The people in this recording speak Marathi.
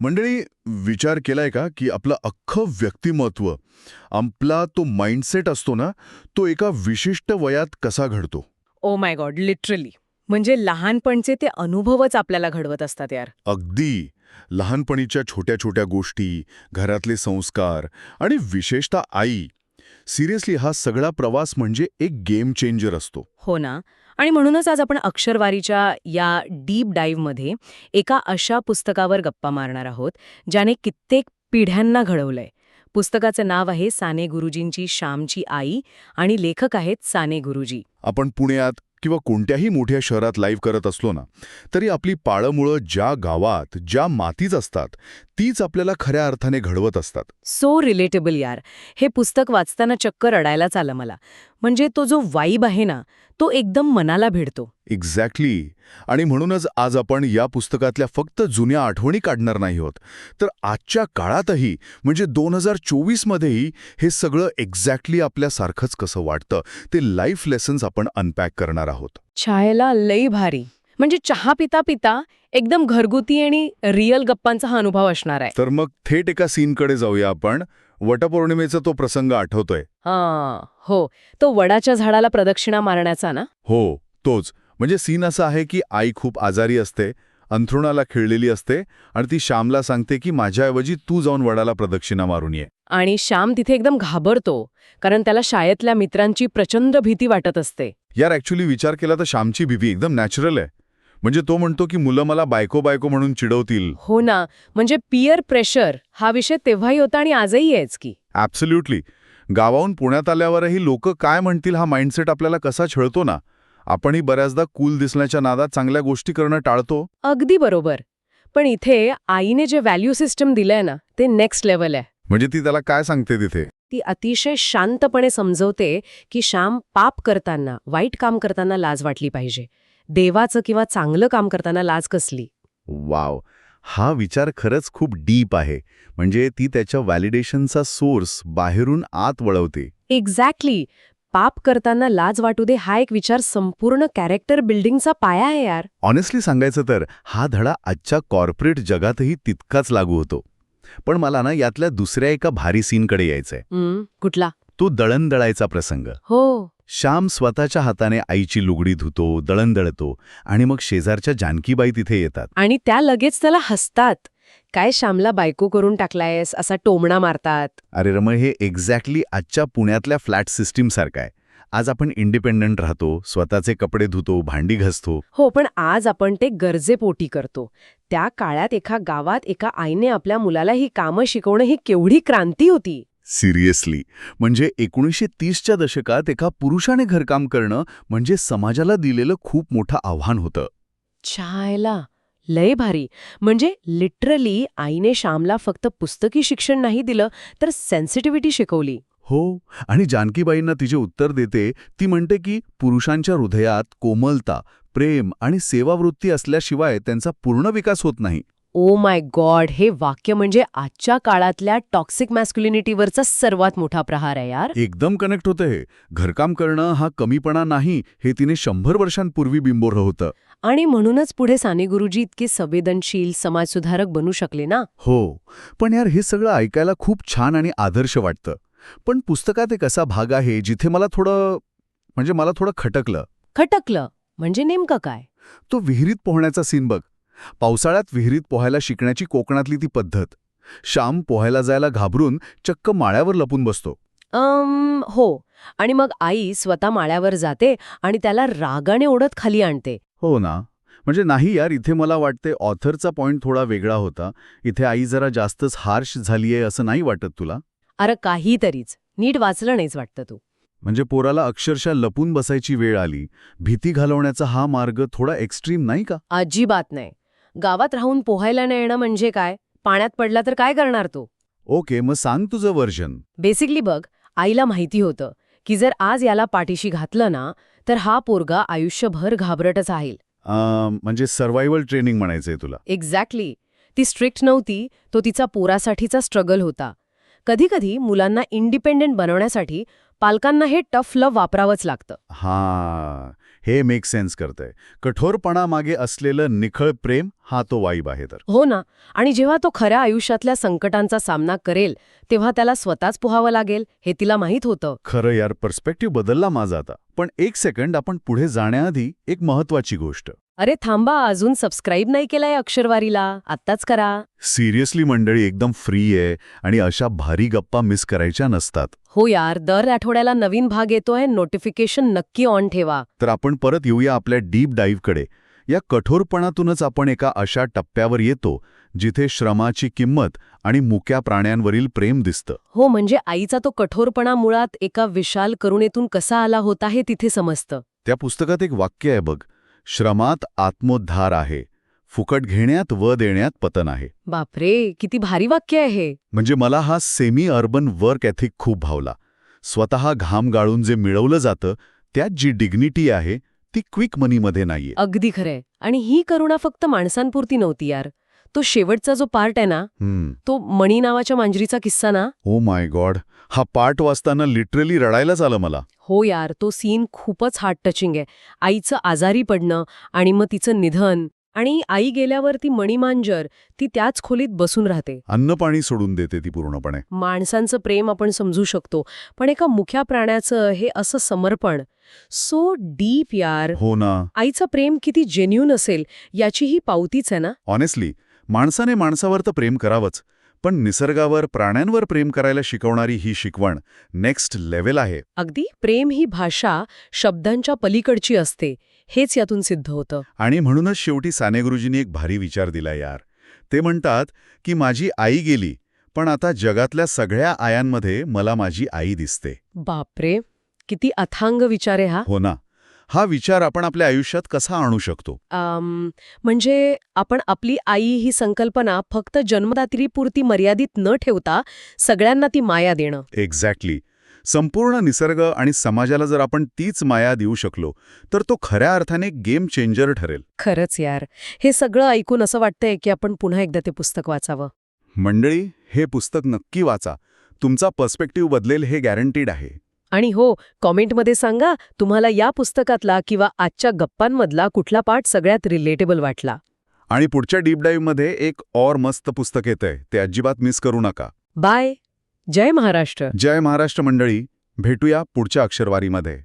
मंडळी, विचार केलाय का की आपलं अख्खं व्यक्तिमत्व, आपला तो माइंडसेट असतो ना, तो एका विशिष्ट वयात कसा घडतो? Oh my God, literally. म्हणजे लहानपणचे ते अनुभवच आपल्याला घडवत असतात यार. अगदी. लहानपणीच्या छोट्या छोट्या गोष्टी, घरातले संस्कार आणि विशेषतः आई. सिरियसली हा सगळा प्रवास म्हणजे एक गेम चेंजर असतो. हो ना. आणि म्हणूनच आज आपण अक्षरवारीच्या या डीप डाईव्हमध्ये एका अशा पुस्तकावर गप्पा मारणार आहोत ज्याने कित्येक पिढ्यांना घडवलंय. पुस्तकाचं नाव आहे साने गुरुजींची श्यामची आई आणि लेखक आहेत साने गुरुजी. आपण पुण्यात किंवा कोणत्याही मोठ्या शहरात लाईव्ह करत असलो ना, तरी आपली पाळंमुळं ज्या गावात, ज्या मातीत असतात, तीच आपल्याला खऱ्या अर्थाने घडवत असतात. सो रिलेटेबल यार. हे पुस्तक वाचताना चक्क रडायलाच आलं मला. म्हणजे तो जो वाईब आहे ना, तो एकदम मनाला भिडतो. एक्झॅक्टली. आणि म्हणूनच आज आपण या पुस्तकातल्या फक्त जुन्या आठवणी काढणार नाही आहोत, तर आजच्या काळातही म्हणजे 2024 मध्येही हे सगळं एक्झॅक्टली आपल्यासारखंच कसं वाटतं ते लाईफ लेसन्स आपण अनपॅक करणार आहोत. छायला लई भारी. म्हणजे चहा पिता पिता एकदम घरगुती आणि रिअल गप्पांचा हा अनुभव असणार आहे. तर मग थेट एका सीनकडे जाऊया आपण. वटपौर्णिमेचा तो प्रसंग आठवतोय? हो. तो वडाच्या झाडाला प्रदक्षिणा मारण्याचा ना? हो, तोच. म्हणजे सीन असा आहे की आई खूप आजारी असते, अंथरुणाला खिळलेली असते आणि ती श्यामला सांगते की माझ्याऐवजी तू जाऊन वडाला प्रदक्षिणा मारून ये. आणि श्याम तिथे एकदम घाबरतो, कारण त्याला शाळेतल्या मित्रांची प्रचंड भीती वाटत असते. यार, ॲक्च्युली विचार केला तर श्यामची भीती एकदम नॅचरल आहे. म्हणजे तो म्हणतो की मुलं मला बायको बायको म्हणून चिडवतील. हो ना. म्हणजे पियर प्रेशर हा विषय तेव्हाही होता आणि आजही आहेच की. ॲब्सोल्युटली. गावाहून पुण्यात आल्यावरही लोक काय म्हणतील हा माइंडसेट आपल्याला कसा छळतो ना. आपणही बऱ्याचदा कूल दिसण्याच्या नादात चांगल्या गोष्टी करणं टाळतो. अगदी बरोबर. पण इथे आईने जे व्हॅल्यू सिस्टम दिलंय ना, ते नेक्स्ट लेव्हल आहे. म्हणजे ती त्याला काय सांगते तिथे? ती अतिशय शांतपणे समजवते की श्याम, पाप करताना, वाईट काम करताना लाज वाटली पाहिजे. देवाचं किंवा चांगलं काम करताना लाज कसली? वाव, हा विचार खरंच खूप डीप आहे. म्हणजे ती त्याच्या व्हॅलिडेशनचा सोर्स बाहेरून आत वळवते. एक्झॅक्टली. पाप करताना लाज वाटू दे हा एक विचार संपूर्ण कॅरेक्टर बिल्डिंगचा पाया आहे यार. ऑनेस्टली सांगायचं तर हा धडा आजच्या कॉर्पोरेट जगातही तितकाच लागू होतो. पण मला ना यातल्या दुसऱ्या एका भारी सीनकडे यायचंय. कुठला? तो दळण दळायचा प्रसंग. हो. श्याम स्वतःच्या हाताने आईची लुगडी धुतो, दळण दळतो आणि मग शेजारच्या जानकीबाई तिथे येतात. आणि त्या लगेच त्याला हसतात. काय श्यामला बायको करून टाकलायस असा टोमणा मारतात. अरे रमण, हे एक्झॅक्टली आजच्या पुण्यातल्या फ्लॅट सिस्टीमसारखं आहे. आज आपण इंडिपेंडंट राहतो, स्वतःचे कपडे धुतो, भांडी घासतो. हो, पण आज आपण ते गरजेपोटी करतो. त्या काळात एका गावात एका आईने आपल्या मुलाला ही कामं शिकवणं ही केवढी क्रांती होती. सिरियसली. म्हणजे 1930च्या दशकात एका पुरुषाने घरकाम करणं म्हणजे समाजाला दिलेलं खूप मोठं आव्हान होतं. छायला लय भारी. म्हणजे लिटरली आईने श्यामला फक्त पुस्तकी शिक्षण नाही दिलं, तर सेन्सिटिव्हिटी शिकवली. हो. आणि जानकीबाईंना तिचे उत्तर देते. ती म्हणते की पुरुषांच्या हृदयात कोमलता, प्रेम आणि सेवावृत्ती असल्याशिवाय त्यांचा पूर्ण विकास होत नाही. ओ माय गॉड, हे वाक्य म्हणजे आजच्या काळातल्या टॉक्सिक मॅस्क्युलिनिटीवरचा सर्वात मोठा प्रहार आहे यार. एकदम कनेक्ट होतं हे. घरकाम करणं हा कमीपणा नाही, हे तिने 100 वर्षांपूर्वी बिंबवलं होतं. आणि म्हणूनच पुढे साने गुरुजी इतके संवेदनशील समाजसुधारक बनू शकले ना. हो. पण यार, हे सगळं ऐकायला खूप छान आणि आदर्श वाटतं. पण पुस्तकात एक असा भाग आहे जिथे मला थोडं खटकलं. खटकलं म्हणजे नेमकं काय? तो विहिरीत पोहण्याचा सीन बघ. पावसाळ्यात विहिरीत पोहायला शिकण्याची कोकणातली ती पद्धत. श्याम पोहायला जायला घाबरून चक्क माळ्यावर लपून बसतो. हो. आणि मग आई स्वतः माळ्यावर जाते आणि त्याला रागाने ओढत खाली आणते. हो ना. म्हणजे नाही यार, इथे मला वाटते ऑथरचा पॉइंट थोडा वेगळा होता. इथे आई जरा जास्तच हार्श झालीये असं नाही वाटत तुला? अरे काहीतरीच. नीट वाचलं नाहीच वाटतं तू. म्हणजे पोराला अक्षरशः लपून बसायची वेळ आली. भीती घालवण्याचा हा मार्ग थोडा एक्स्ट्रीम नाही का? अजिबात नाही. गावात राहून पोहायला न येणं म्हणजे काय? पाण्यात पडला तर काय करणार तो? ओके, मग सांग तुझं व्हर्जन. बेसिकली बघ, आईला माहिती होतं की जर आज याला पाठीशी घातलं ना, तर हा पोरगा आयुष्यभर घाबरटच राहील. म्हणजे सर्व्हायव्हल ट्रेनिंग म्हणायचंय तुला? एक्झॅक्टली. ती स्ट्रिक्ट नव्हती, तो तिचा पोरासाठीचा स्ट्रगल होता. कधीकधी मुलांना इंडिपेंडेंट बनवण्यासाठी पालकांना हे टफ लव्ह वापरावंच लागतं. हां, हे मेक सेन्स करतंय. कठोरपणामागे असलेलं निखळ प्रेम हा तो वाईब आहे तर. हो ना. आणि जेव्हा तो खऱ्या आयुष्यातल्या संकटांचा सामना करेल तेव्हा त्याला स्वतःच पोहावं लागेल हे तिला माहीत होतं. खरं यार, पर्स्पेक्टिव्ह बदलला माझा आता. पण एक सेकंड, आपण पुढे जाण्याआधी एक महत्वाची गोष्ट. अरे थांबा, अजून सबस्क्राईब नाही केलंय अक्षरवारीला, आत्ताच करा. सिरियसली मंडळी, एकदम फ्री आहे आणि अशा भारी गप्पा मिस करायच्या नसतात. हो यार, दर आठवड्याला नवीन भाग येतोय, नोटिफिकेशन नक्की ऑन ठेवा. तर आपण परत येऊया आपल्या डीप डाईव्हकडे. या कठोरपणातूनच आपण एका अशा टप्प्यावर येतो जिथे श्रमाची किंमत आणि मुक्या प्राण्यांवरील प्रेम दिसतं. हो, म्हणजे आईचा तो कठोरपणा मुळात एका विशाल करुणेतून कसा आला होता हे तिथे समजतं. त्या पुस्तकात एक वाक्य आहे बघ, श्रमात आत्मोद्धार आहे, फुकट घेण्यात व देण्यात पतन आहे. बापरे, किती भारी वाक्य आहे हे. म्हणजे मला हा सेमी अर्बन वर्क एथिक खूप भावला. स्वतः घाम गाळून जे मिळवलं जातं त्यात जी डिग्निटी आहे ती क्विक मनीमध्ये नाहीये. अगदी खरंय. आणि ही करुणा फक्त माणसांपुरती नव्हती यार. तो शेवटचा जो पार्ट आहे ना, तो मणी नावाच्या मांजरीचा किस्सा ना. ओ माय गॉड, हा पार्ट वाचताना लिटरली रडायलाच आलं मला. हो यार, तो सीन खूपच हार्ट टचिंग आहे. आईचं आजारी पडणं आणि मग तिचं निधन, आणि आई गेल्यावर ती मणीमांजर ती त्याच खोलीत बसून राहते. अन्न पाणी सोडून देते ती पूर्णपणे. माणसांचं प्रेम आपण समजू शकतो, पण एका मुख्या प्राण्याचं हे असं समर्पण, सो डीप यार. हो ना. आईचं प्रेम किती जेन्युन असेल याची ही पावतीच आहे ना. ऑनेस्टली, माणसाने माणसावर तर प्रेम करावंच, पण निसर्गावर, प्राण्यांवर प्रेम करायला शिकवणारी ही शिकवण नेक्स्ट लेव्हल आहे. अगदी. प्रेम ही भाषा शब्दांच्या पलीकडची असते, हेच यातून सिद्ध होतं. आणि म्हणूनच शेवटी साने गुरुजींनी एक भारी विचार दिला यार. ते म्हणतात की माझी आई गेली, पण आता जगातल्या सगळ्या आयांमध्ये मला माझी आई दिसते. बापरे, किती अथांग विचार आहे हा. हो ना. हा विचार आपण आपल्या आयुष्यात कसा आणू शकतो? म्हणजे आपण आपली आई ही संकल्पना फक्त जन्मदात्रीपुरती मर्यादित न ठेवता सगळ्यांना ती माया देणं. एक्झॅक्टली. संपूर्ण निसर्ग आणि समाजाला जर आपण तीच माया देऊ शकलो तर तो खऱ्या अर्थाने गेम चेंजर ठरेल. खरंच यार, हे सगळं ऐकून असं वाटतंय की आपण पुन्हा एकदा ते पुस्तक वाचावं. मंडळी, हे पुस्तक नक्की वाचा. तुमचा पर्स्पेक्टिव्ह बदलेल हे गॅरंटीड आहे. आणि हो, कॉमेंटमध्ये सांगा तुम्हाला या पुस्तकातला किंवा आजच्या गप्पांमधला कुठला पार्ट सगळ्यात रिलेटेबल वाटला. आणि पुढच्या डीप डाईव्हमध्ये एक और मस्त पुस्तक येतंय, ते अजिबात मिस करू नका. बाय. जय महाराष्ट्र. जय महाराष्ट्र मंडळी. भेटूया पुढच्या अक्षरवारीमध्ये.